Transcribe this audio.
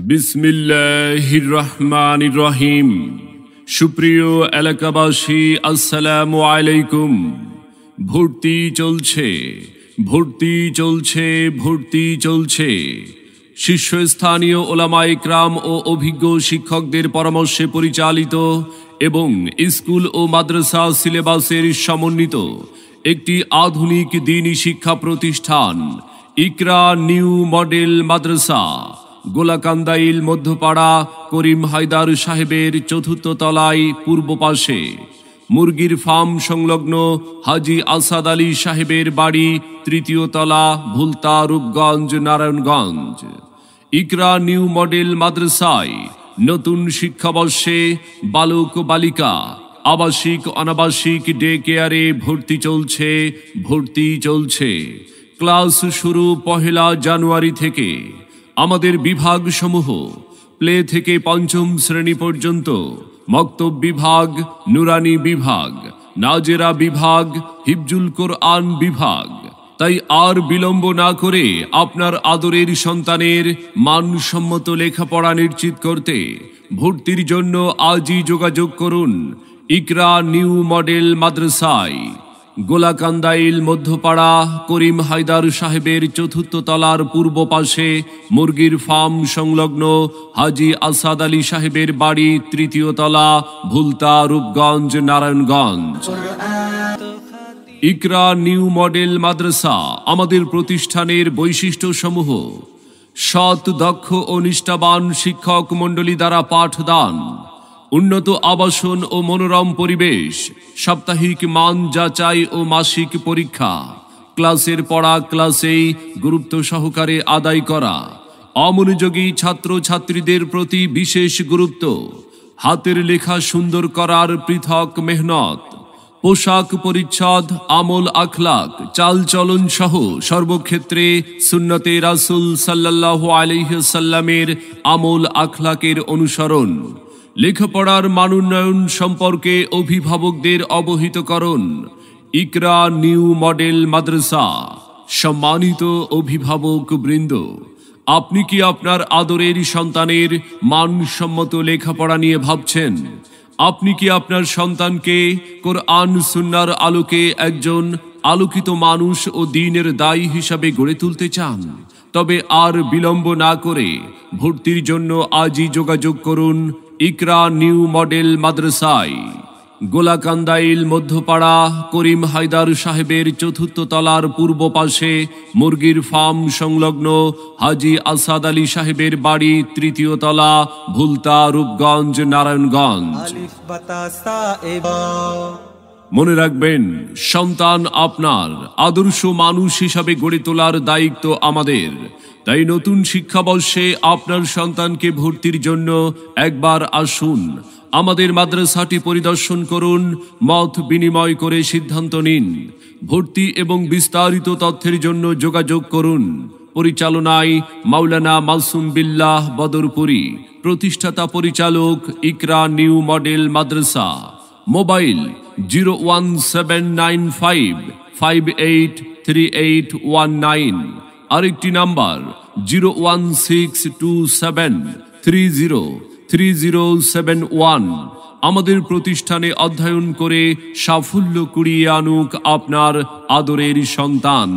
বিসমিল্লাহির রহমানির রহিম। সুপ্রিয় এলাকাবাসী, আসসালামু আলাইকুম। ভর্তি চলছে, ভর্তি চলছে, ভর্তি চলছে। শীর্ষস্থানীয় ওলামায়ে কেরাম ও অভিজ্ঞ শিক্ষকদের পরামর্শে পরিচালিত এবং স্কুল ও মাদ্রাসা সিলেবাসের সমন্বিত একটি আধুনিক দ্বীনি শিক্ষা প্রতিষ্ঠান ইকরা নিউ মডেল মাদ্রাসা গোলাকান্দাইল মধ্যপাড়া করিম হায়দার সাহেবের চতুর্থ তলায় পূর্ব পাশে, মুরগির ফার্ম সংলগ্ন হাজী আসাদ আলী সাহেবের বাড়ি তৃতীয় তলা, ভুলতা, রূপগঞ্জ, নারায়ণগঞ্জ। ইকরা নিউ মডেল মাদ্রাসায় নতুন শিক্ষাবর্ষে বালক বালিকা আবাসিক অনাবাসিক ডে কেয়ারে ভর্তি চলছে, ভর্তি চলছে। ক্লাস শুরু 1 জানুয়ারি থেকে। আমাদের বিভাগসমূহ প্লে থেকে পঞ্চম শ্রেণী পর্যন্ত, মক্তব বিভাগ, নুরানি বিভাগ, নাজেরা বিভাগ, হিফজুল কোরআন বিভাগ। তাই আর বিলম্ব না করে আপনার আদরের সন্তানের মানসম্মত লেখাপড়া নিশ্চিত করতে ভর্তির জন্য আজই যোগাযোগ করুন ইকরা নিউ মডেল মাদ্রাসায়, গোলাকান্দাইল মধ্যপাড়া করিম হায়দার সাহেবের চতুর্থ তলার পূর্ব পাশে, মুরগির ফার্ম সংলগ্ন হাজী আসাদ আলী সাহেবের বাড়ি তৃতীয় তলা, ভুলতা, রূপগঞ্জ, নারায়ণগঞ্জ। ইকরা নিউ মডেল মাদ্রাসা আমাদের প্রতিষ্ঠানের বৈশিষ্ট্যসমূহ: সৎ, দক্ষ ও নিষ্ঠাবান শিক্ষক মণ্ডলী দ্বারা পাঠদান, উন্নত আবাসন ও মনোরম পরিবেশ, সাপ্তাহিক মান যাচাই ও মাসিক পরীক্ষা, ক্লাসের পড়া ক্লাসেই গুরুত্ব সহকারে আদায় করা, অমনোযোগী ছাত্র ছাত্রীদের প্রতি বিশেষ গুরুত্ব, হাতের লেখা সুন্দর করার পৃথক মেহনত, পোশাক পরিচ্ছদ, আমল আখলাক, চালচলন সহ সর্বক্ষেত্রে সুন্নতে রাসূল সাল্লাল্লাহু আলাইহি ওয়াসাল্লামের আমল আখলাকের অনুসরণ, লেখাপড়ার মানোন্নয়ন সম্পর্কে অভিভাবকদের অবহিতকরণ। ইকরা নিউ মডেল মাদ্রাসা। সম্মানিত অভিভাবক বৃন্দ, আপনি কি আপনার আদরের সন্তানের মানসম্মত লেখাপড়া নিয়ে ভাবছেন? আপনি কি আপনার সন্তানকে কোরআন সুন্নাহর আলোকে একজন আলোকিত মানুষ ও দ্বীনের দায়ী হিসাবে গড়ে তুলতে চান? তবে আর বিলম্ব না করে ভর্তির জন্য আজই যোগাযোগ করুন ইকরা নিউ মডেল মাদ্রাসায়, গোলাকান্দাইল মধ্যপাড়া করিম হায়দার সাহেবের চতুর্থ তলার পূর্ব পাশে, মুরগির ফার্ম সংলগ্ন হাজী আসাদ আলী সাহেবের বাড়ি তৃতীয় তলা, ভুলতা, রূপগঞ্জ, নারায়ণগঞ্জ। মনে রাখবেন, সন্তান আপনার, আদর্শ মানুষ হিসাবে গড়ে তোলার দায়িত্ব আমাদের। তাই নতুন শিক্ষাবর্ষে আপনার সন্তানকে ভর্তির জন্য একবার আসুন, আমাদের মাদ্রাসাটি পরিদর্শন করুন, মত বিনিময় করে সিদ্ধান্ত নিন। ভর্তি এবং বিস্তারিত তথ্যের জন্য যোগাযোগ করুন। পরিচালনায় মাওলানা মাসুম বিল্লাহ বদরপুরি, প্রতিষ্ঠাতা পরিচালক ইকরা নিউ মডেল মাদ্রাসা। মোবাইল 01795583819। আরেকটি নাম্বার 01627303071। আমাদের প্রতিষ্ঠানে অধ্যয়ন করে সাফল্য কুড়িয়ে আনুক আপনার আদরের সন্তান।